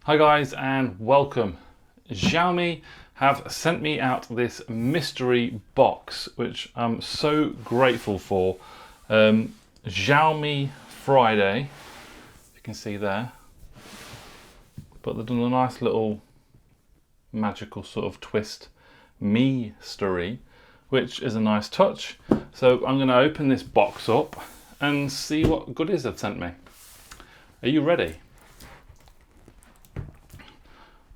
Hi guys and welcome. Xiaomi have sent me out this mystery box which I'm so grateful for. Xiaomi Friday, you can see there, but they've done a nice little magical sort of twist, Mystery, which is a nice touch. So I'm going to open this box up and see what goodies they've sent me. Are you ready?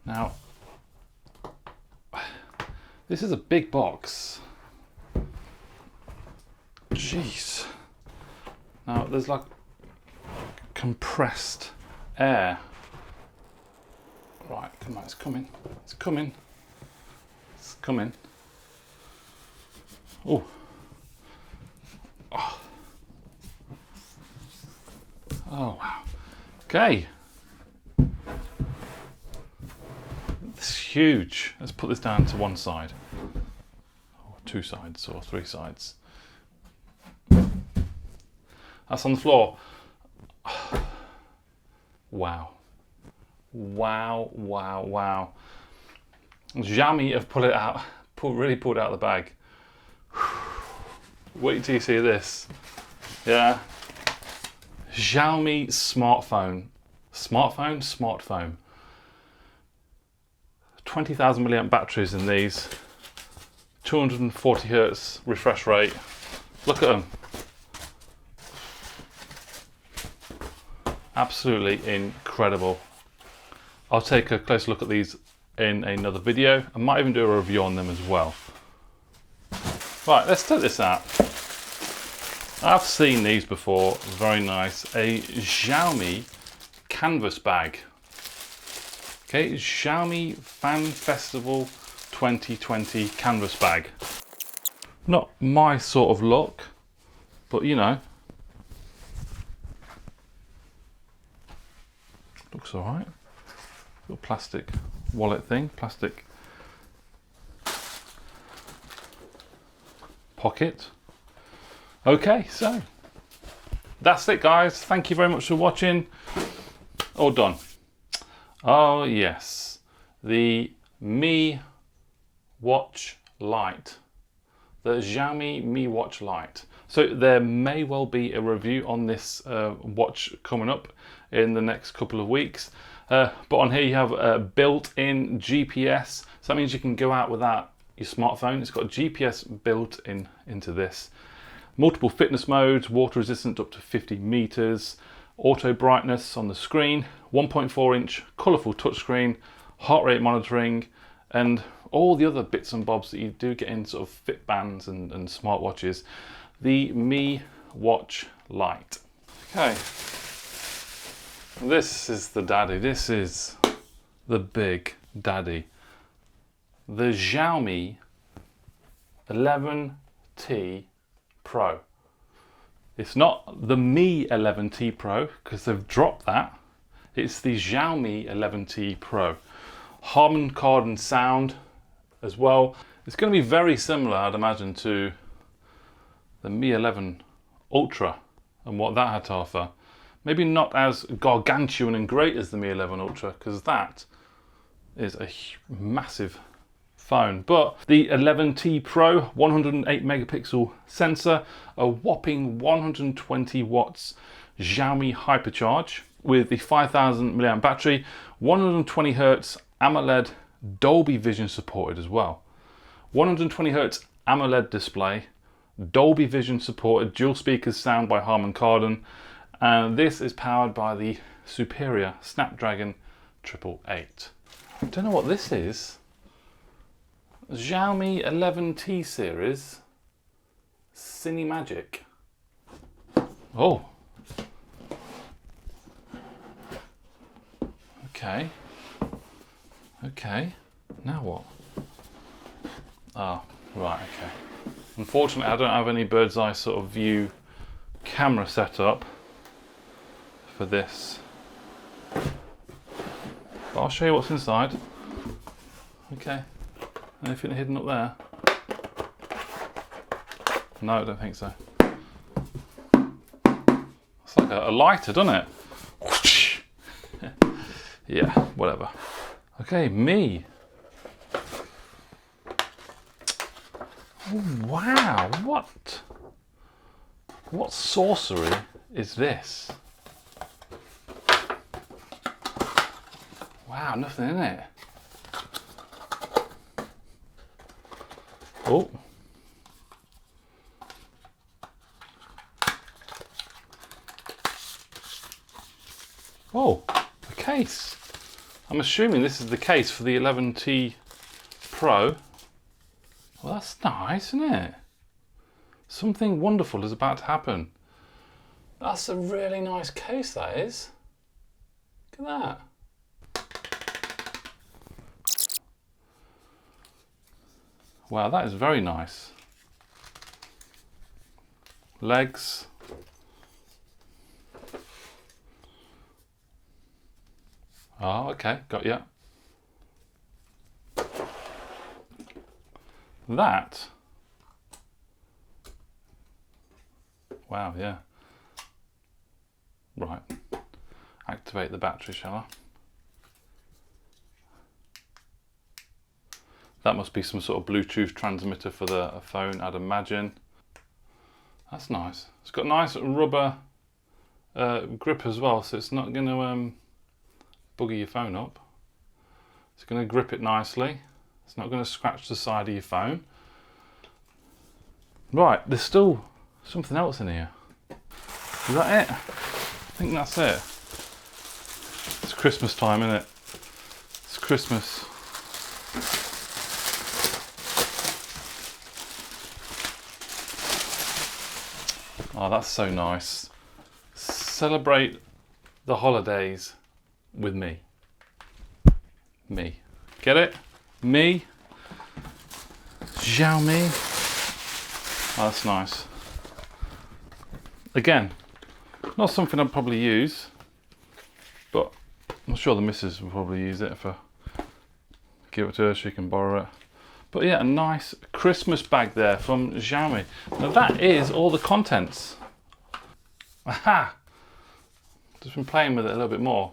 Now, this is a big box. Jeez. Now, there's like compressed air. Right, come on, it's coming. It's coming. It's coming. Oh. Oh, oh wow. Okay. It's huge. Let's put this down to one side, or two sides, or three sides. That's on the floor. Wow. Wow, wow, wow. Xiaomi have pulled it out, really pulled it out of the bag. Wait till you see this. Yeah. Xiaomi smartphone. Smartphone. 20,000 milliamp batteries in these, 240 hertz refresh rate. Look at them. Absolutely incredible. I'll take a closer look at these in another video. I might even do a review on them as well. Right, let's take this out. I've seen these before, very nice. A Xiaomi canvas bag. Okay, Xiaomi Fan Festival 2020 canvas bag. Not my sort of look, but you know. Looks alright. Little plastic wallet thing, plastic pocket. Okay, so that's it guys. Thank you very much for watching. All done. Oh yes, the Mi Watch Lite, the Xiaomi Mi Watch Lite. So there may well be a review on this watch coming up in the next couple of weeks. But on here you have a built-in GPS, so that means you can go out without your smartphone. It's got GPS built into this. Multiple fitness modes, water resistant up to 50 meters, auto brightness on the screen, 1.4 inch colourful touchscreen, heart rate monitoring, and all the other bits and bobs that you do get in sort of fit bands and smartwatches. The Mi Watch Lite. Okay, this is the daddy. This is the big daddy. The Xiaomi 11T Pro. It's not the Mi 11T Pro because they've dropped that. It's the Xiaomi 11T Pro. Harman Kardon sound as well. It's going to be very similar, I'd imagine, to the Mi 11 Ultra and what that had to offer. Maybe not as gargantuan and great as the Mi 11 Ultra because that is a massive phone, but the 11T Pro, 108 megapixel sensor, a whopping 120 watts Xiaomi hypercharge with the 5,000 milliamp battery, 120 hertz AMOLED Dolby Vision supported as well. 120 hertz AMOLED display, Dolby Vision supported, dual speakers sound by Harman Kardon, and this is powered by the superior Snapdragon 888. I don't know what this is. Xiaomi 11T series Cinemagic. Oh. Okay. Okay. Now what? Oh, right, okay. Unfortunately, I don't have any bird's eye sort of view camera set up for this. But I'll show you what's inside. Okay. Anything hidden up there? No, I don't think so. It's like a lighter, doesn't it? Yeah, whatever. Okay, me. Oh, wow, what sorcery is this? Wow, nothing in it. Oh. Oh, a case. I'm assuming this is the case for the 11T Pro. Well, that's nice, isn't it? Something wonderful is about to happen. That's a really nice case, that is. Look at that. Wow, that is very nice. Legs. Oh, okay, got you. That. Wow, yeah. Right. Activate the battery, shall I? That must be some sort of Bluetooth transmitter for the phone, I'd imagine. That's nice. It's got nice rubber grip as well, so it's not going to bugger your phone up. It's going to grip it nicely. It's not going to scratch the side of your phone. Right, there's still something else in here. Is that it? I think that's it. It's Christmas time, isn't it? It's Christmas. Oh, that's so nice. Celebrate the holidays with me. Me. Get it? Me. Xiaomi. Oh, that's nice. Again, not something I'd probably use, but I'm sure the missus will probably use it if I give it to her, she can borrow it. But yeah, a nice Christmas bag there from Xiaomi. Now that is all the contents. Aha! Just been playing with it a little bit more.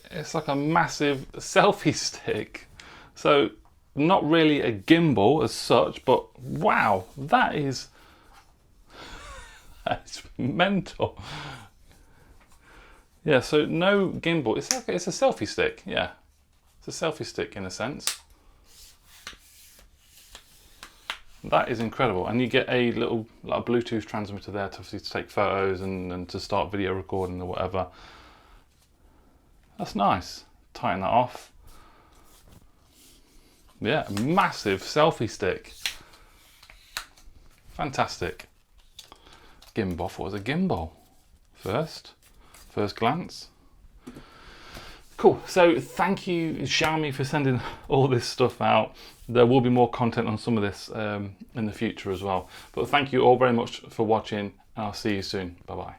It's like a massive selfie stick. So not really a gimbal as such, but wow, that's mental. Yeah, so no gimbal. It's a selfie stick. Yeah, it's a selfie stick in a sense. That is incredible, and you get a little like Bluetooth transmitter there to obviously take photos and to start video recording or whatever. That's nice. Tighten that off. Yeah, massive selfie stick. Fantastic. Gimbal. I thought it was a gimbal. First glance. Cool. So thank you, Xiaomi, for sending all this stuff out. There will be more content on some of this in the future as well. But thank you all very much for watching, and I'll see you soon. Bye bye.